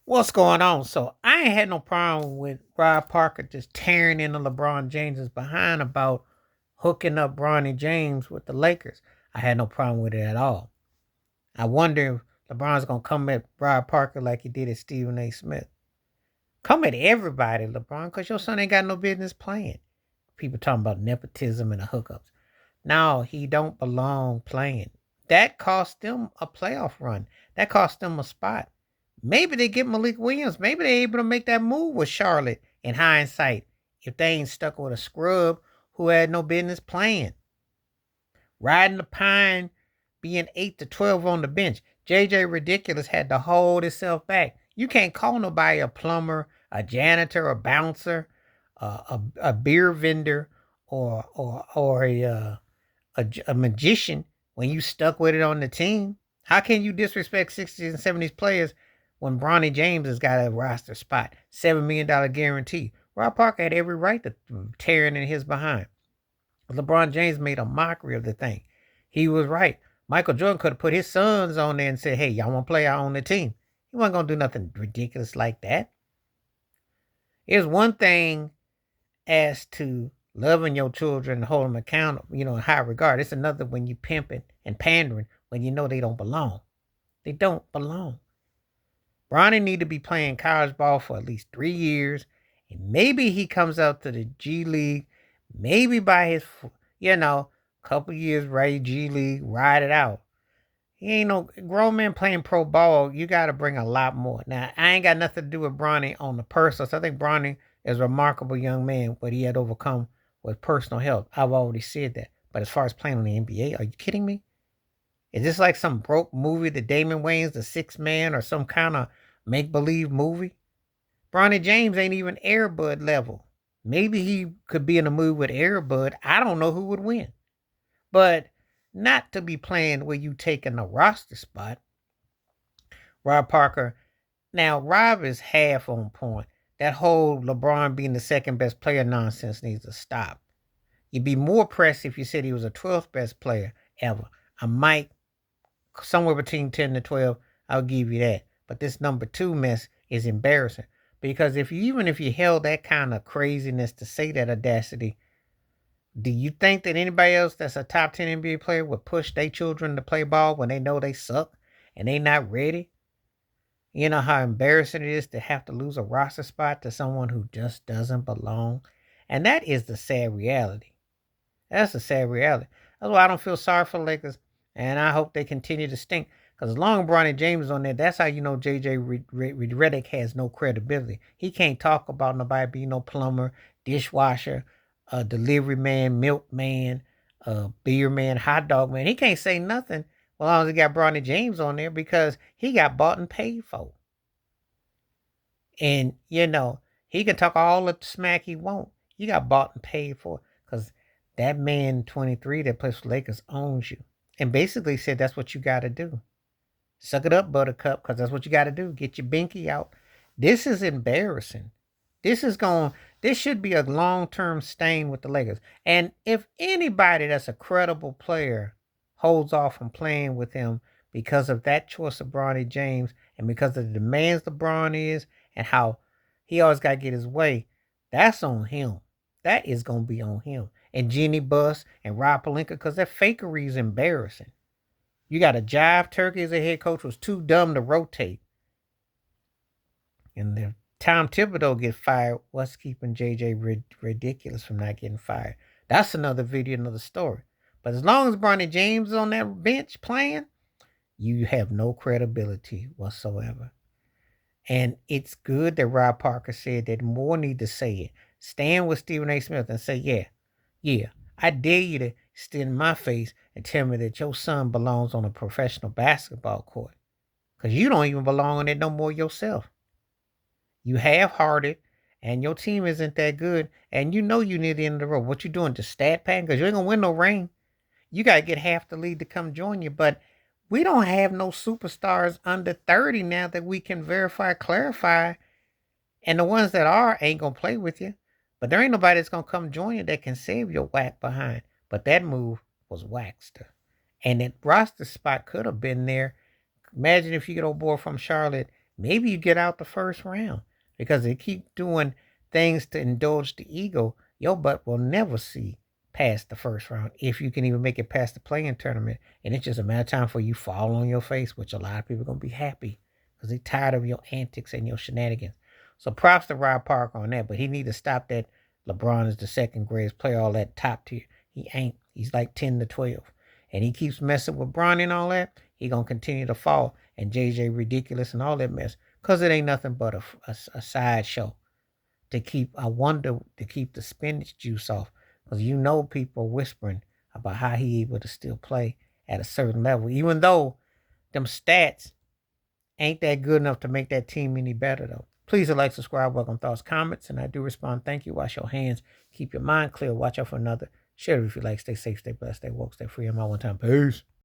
What's going on? So I ain't had no problem with Rob Parker just tearing into LeBron James's behind about hooking up Bronny James with the Lakers. I had no problem with it at all. I wonder if LeBron's gonna come at Rob Parker like he did at Stephen A. Smith. Come at everybody, LeBron, because your son ain't got no business playing. People talking about nepotism and the hookups. No, he don't belong playing. That cost them a playoff run. That cost them a spot. Maybe they get Malik Williams. Maybe they able to make that move with Charlotte in hindsight if they ain't stuck with a scrub who had no business playing. Riding the pine, being 8 to 12 on the bench. JJ Ridiculous had to hold himself back. You can't call nobody a plumber, a janitor, a bouncer, a beer vendor, or a magician when you stuck with it on the team. How can you disrespect 60s and 70s players when Bronny James has got a roster spot, $7 million guarantee? Rob Parker had every right to tear in his behind. LeBron James made a mockery of the thing. He was right. Michael Jordan could have put his sons on there and said, hey, y'all want to play out on the team. He wasn't going to do nothing ridiculous like that. It's one thing as to loving your children and holding them accountable, in high regard. It's another when you pimping and pandering when you know they don't belong. They don't belong. Bronny need to be playing college ball for at least 3 years. And maybe he comes out to the G League. Maybe by his, couple years, right, G League, ride it out. He ain't no grown man playing pro ball. You got to bring a lot more. Now, I ain't got nothing to do with Bronny on the personal. So I think Bronny is a remarkable young man, what he had overcome with personal health. I've already said that. But as far as playing on the NBA, are you kidding me? Is this like some broke movie, the Damon Wayans, the Sixth Man, or some kind of make believe movie? Bronny James ain't even Airbud level. Maybe he could be in a movie with Airbud. I don't know who would win. But not to be playing where you taking a roster spot. Rob Parker. Now, Rob is half on point. That whole LeBron being the second best player nonsense needs to stop. You'd be more pressed if you said he was a 12th best player ever. I might, somewhere between 10 to 12, I'll give you that. But this number 2 mess is embarrassing. Because even if you held that kind of craziness to say that audacity, do you think that anybody else that's a top 10 NBA player would push their children to play ball when they know they suck and they not ready? You know how embarrassing it is to have to lose a roster spot to someone who just doesn't belong? And that is the sad reality. That's the sad reality. That's why I don't feel sorry for the Lakers, and I hope they continue to stink. Because as long as Bronny James is on there, that's how you know JJ Redick has no credibility. He can't talk about nobody being no plumber, dishwasher, delivery man, milkman, beer man, hot dog man. He can't say nothing as long as he got Bronny James on there because he got bought and paid for. And, he can talk all the smack he want. You got bought and paid for because that man 23 that plays for Lakers owns you. And basically said that's what you got to do. Suck it up, Buttercup, because that's what you got to do. Get your binky out. This is embarrassing. This should be a long-term stain with the Lakers. And if anybody that's a credible player holds off from playing with him because of that choice of Bronny James and because of the demands LeBron is and how he always got to get his way, that's on him. That is going to be on him. And Jenny Buss and Rob Pelinka, because that fakery is embarrassing. You got a jive turkey as a head coach was too dumb to rotate. And the Tom Thibodeau get fired. What's keeping JJ Ridiculous from not getting fired? That's another video, another story. But as long as Bronny James is on that bench playing, you have no credibility whatsoever. And it's good that Rob Parker said that more need to say it. Stand with Stephen A. Smith and say, yeah, I dare you to stand in my face and tell me that your son belongs on a professional basketball court. Because you don't even belong on it no more yourself. You half-hearted, and your team isn't that good, and you know you near the end of the road. What you doing, just stat padding? Because you ain't going to win no ring. You got to get half the league to come join you. But we don't have no superstars under 30 now that we can verify, clarify. And the ones that are ain't going to play with you. But there ain't nobody that's going to come join you that can save your whack behind. But that move was Waxter. And that roster spot could have been there. Imagine if you get old boy from Charlotte, maybe you get out the first round because they keep doing things to indulge the ego. Your butt will never see past the first round if you can even make it past the playing tournament. And it's just a matter of time for you fall on your face, which a lot of people are going to be happy because they're tired of your antics and your shenanigans. So props to Rob Parker on that, but he need to stop that. LeBron is the second greatest player, all that top tier. He ain't. He's like 10 to 12. And he keeps messing with Bronny and all that. He going to continue to fall. And JJ ridiculous and all that mess. Because it ain't nothing but a sideshow to keep, I wonder, to keep the spinach juice off. Because you know people are whispering about how he able to still play at a certain level. Even though them stats ain't that good enough to make that team any better, though. Please like, subscribe, welcome thoughts, comments, and I do respond. Thank you. Wash your hands. Keep your mind clear. Watch out for another. Share it if you like. Stay safe, stay blessed, stay woke, stay free. I'm out one time. Peace.